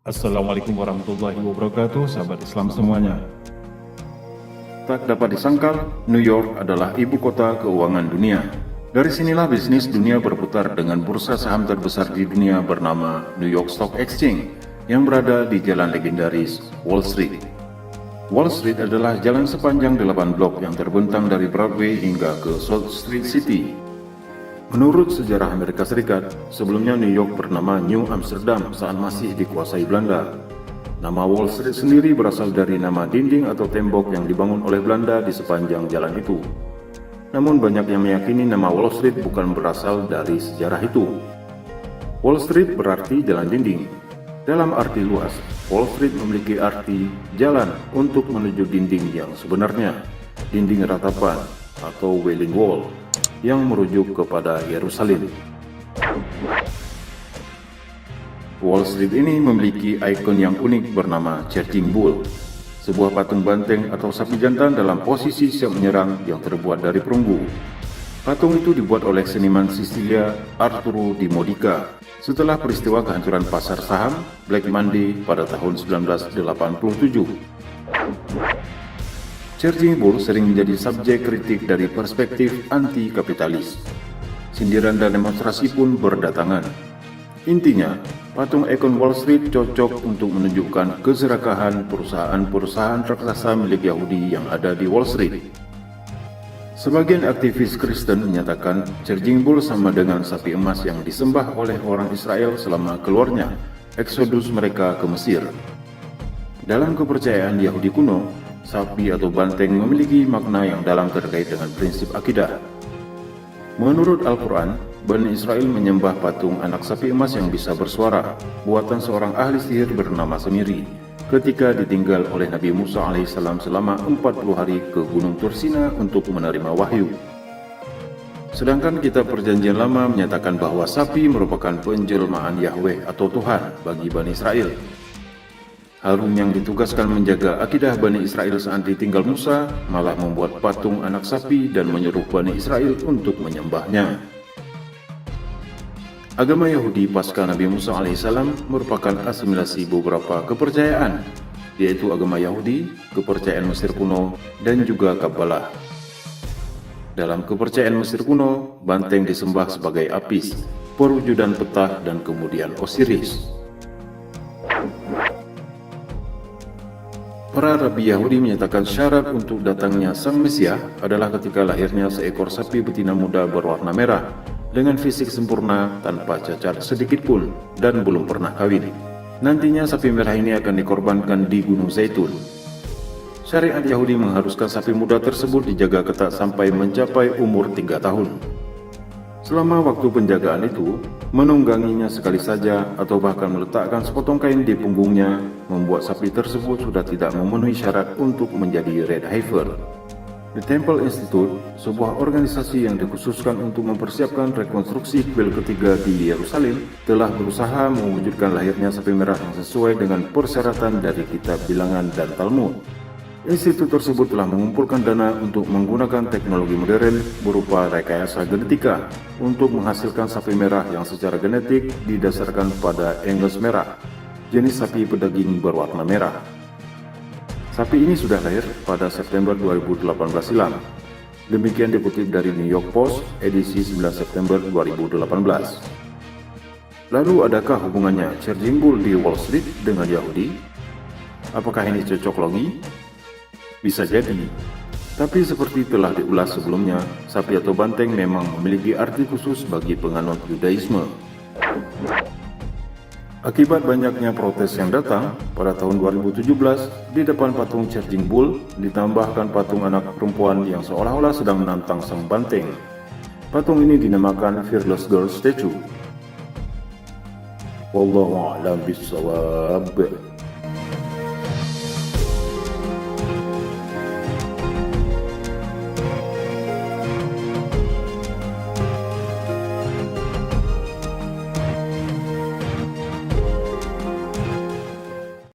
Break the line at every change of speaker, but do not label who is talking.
Assalamualaikum warahmatullahi wabarakatuh, sahabat Islam semuanya.
Tak dapat disangkal, New York adalah ibu kota keuangan dunia. Dari sinilah bisnis dunia berputar dengan bursa saham terbesar di dunia bernama New York Stock Exchange yang berada di jalan legendaris Wall Street. Wall Street adalah jalan sepanjang 8 blok yang terbentang dari Broadway hingga ke South Street City. Menurut sejarah Amerika Serikat, sebelumnya New York bernama New Amsterdam saat masih dikuasai Belanda. Nama Wall Street sendiri berasal dari nama dinding atau tembok yang dibangun oleh Belanda di sepanjang jalan itu. Namun banyak yang meyakini nama Wall Street bukan berasal dari sejarah itu. Wall Street berarti jalan dinding. Dalam arti luas, Wall Street memiliki arti jalan untuk menuju dinding yang sebenarnya, dinding ratapan atau Wailing Wall, yang merujuk kepada Yerusalem. Wall Street ini memiliki ikon yang unik bernama Charging Bull, sebuah patung banteng atau sapi jantan dalam posisi siap menyerang yang terbuat dari perunggu. Patung itu dibuat oleh seniman Sisilia Arturo Di Modica setelah peristiwa kehancuran pasar saham Black Monday pada tahun 1987. Charging Bull sering menjadi subjek kritik dari perspektif anti-kapitalis. Sindiran dan demonstrasi pun berdatangan. Intinya, patung ikon Wall Street cocok untuk menunjukkan keserakahan perusahaan-perusahaan raksasa milik Yahudi yang ada di Wall Street. Sebagian aktivis Kristen menyatakan Charging Bull sama dengan sapi emas yang disembah oleh orang Israel selama keluarnya eksodus mereka ke Mesir. Dalam kepercayaan Yahudi kuno, sapi atau banteng memiliki makna yang dalam terkait dengan prinsip akidah. Menurut Al-Quran, Bani Israel menyembah patung anak sapi emas yang bisa bersuara, buatan seorang ahli sihir bernama Semiri, ketika ditinggal oleh Nabi Musa alaihissalam selama 40 hari ke Gunung Tursina untuk menerima wahyu. Sedangkan kitab Perjanjian Lama menyatakan bahwa sapi merupakan penjelmaan Yahweh atau Tuhan bagi Bani Israel. Harun yang ditugaskan menjaga akidah Bani Israel saat ditinggal Musa malah membuat patung anak sapi dan menyuruh Bani Israel untuk menyembahnya. Agama Yahudi pasca Nabi Musa alaihissalam merupakan asimilasi beberapa kepercayaan, yaitu agama Yahudi, kepercayaan Mesir kuno, dan juga Kabbalah. Dalam kepercayaan Mesir kuno, banteng disembah sebagai Apis, perwujudan petah dan kemudian Osiris. Para rabi Yahudi menyatakan syarat untuk datangnya Sang Mesias adalah ketika lahirnya seekor sapi betina muda berwarna merah dengan fisik sempurna tanpa cacat sedikit pun dan belum pernah kawin. Nantinya sapi merah ini akan dikorbankan di Gunung Zaitun. Syariat Yahudi mengharuskan sapi muda tersebut dijaga ketat sampai mencapai umur 3 tahun. Selama waktu penjagaan itu, menungganginya sekali saja atau bahkan meletakkan sepotong kain di punggungnya membuat sapi tersebut sudah tidak memenuhi syarat untuk menjadi Red Heifer. The Temple Institute, sebuah organisasi yang dikhususkan untuk mempersiapkan rekonstruksi kuil ketiga di Yerusalem, telah berusaha mewujudkan lahirnya sapi merah yang sesuai dengan persyaratan dari kitab Bilangan dan Talmud. Institut tersebut telah mengumpulkan dana untuk menggunakan teknologi modern berupa rekayasa genetika untuk menghasilkan sapi merah yang secara genetik didasarkan pada Angus merah, jenis sapi pedaging berwarna merah. Sapi ini sudah lahir pada September 2018 silam. Demikian dikutip dari New York Post edisi 9 September 2018. Lalu adakah hubungannya Charging Bull di Wall Street dengan Yahudi? Apakah ini cocok logi? Bisa jadi, tapi seperti telah diulas sebelumnya, sapi atau banteng memang memiliki arti khusus bagi penganut Yudaisme. Akibat banyaknya protes yang datang, pada tahun 2017, di depan patung Charging Bull ditambahkan patung anak perempuan yang seolah-olah sedang menantang sang banteng. Patung ini dinamakan Fearless Girl Statue. Wallahu a'lam bishawab.